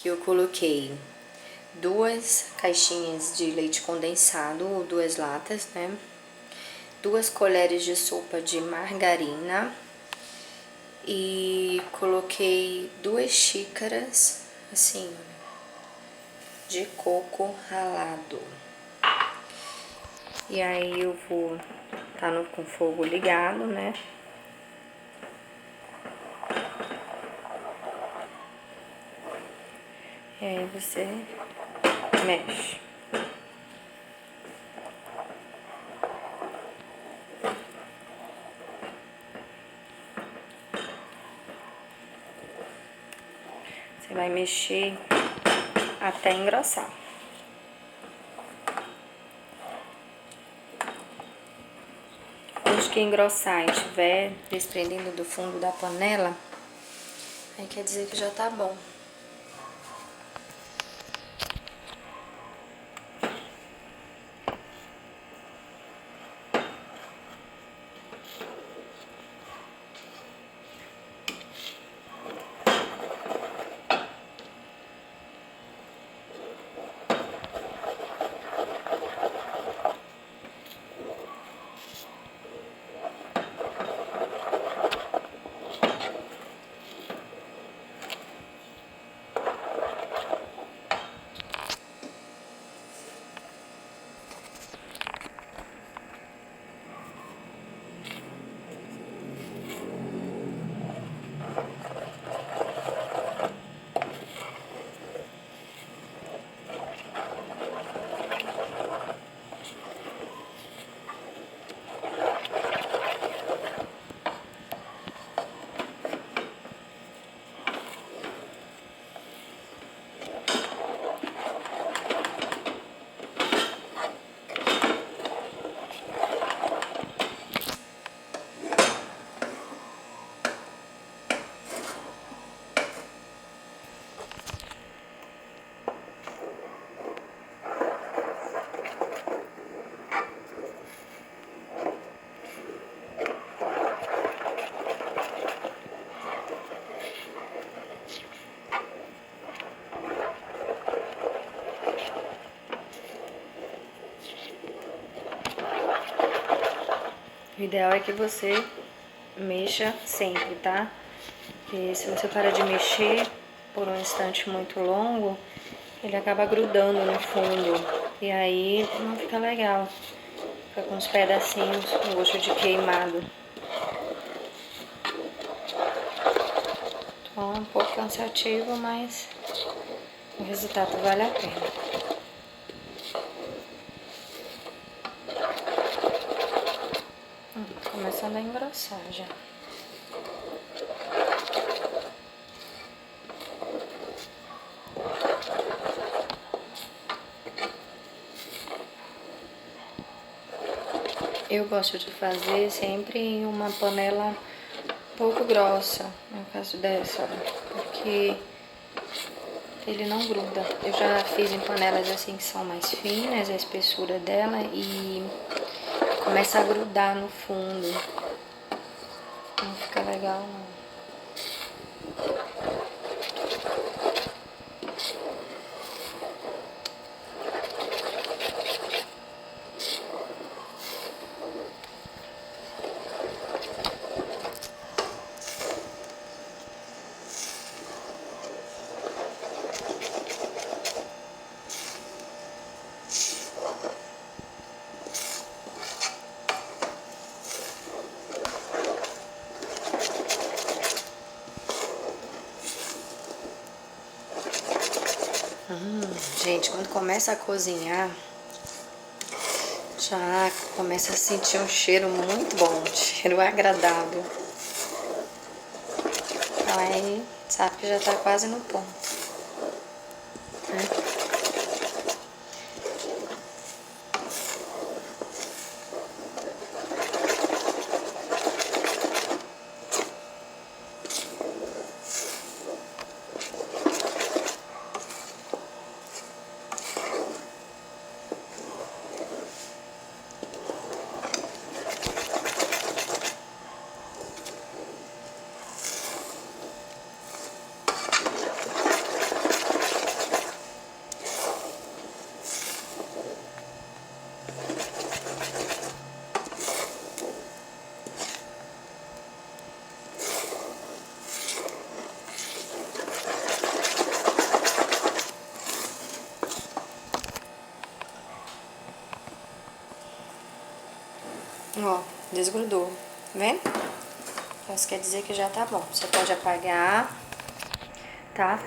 que eu coloquei 2 caixinhas de leite condensado, ou 2 latas, né? 2 colheres de sopa de margarina e coloquei 2 xícaras, assim, de coco ralado. E aí eu vou com o fogo ligado, né? E aí você mexe. Você vai mexer até engrossar. Depois que engrossar e estiver desprendendo do fundo da panela, aí quer dizer que já tá bom. O ideal é que você mexa sempre, tá? Porque se você parar de mexer por um instante muito longo, ele acaba grudando no fundo. E aí não fica legal. Fica com uns pedacinhos, com gosto de queimado. Então é um pouco cansativo, mas o resultado vale a pena. Começando a engrossar já. Eu gosto de fazer sempre em uma panela pouco grossa, no caso dessa, porque ele não gruda. Eu já fiz em panelas assim que são mais finas, a espessura dela, e começa a grudar no fundo. Não fica legal não. Gente, quando começa a cozinhar, já começa a sentir um cheiro muito bom, um cheiro agradável. Então aí, sabe que já tá quase no ponto, né? Ó, desgrudou, tá vendo? Então isso quer dizer que já tá bom. Você pode apagar, tá?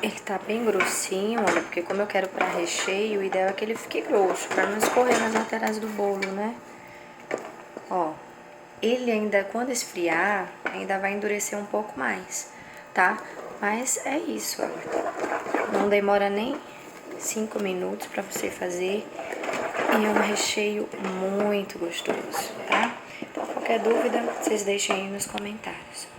Ele tá bem grossinho, olha, porque como eu quero pra recheio, o ideal é que ele fique grosso, pra não escorrer nas laterais do bolo, né? Ó, ele ainda, quando esfriar, ainda vai endurecer um pouco mais, tá? Mas é isso, ó. Não demora nem 5 minutos pra você fazer. E é um recheio muito gostoso, tá? Então, qualquer dúvida, vocês deixem aí nos comentários.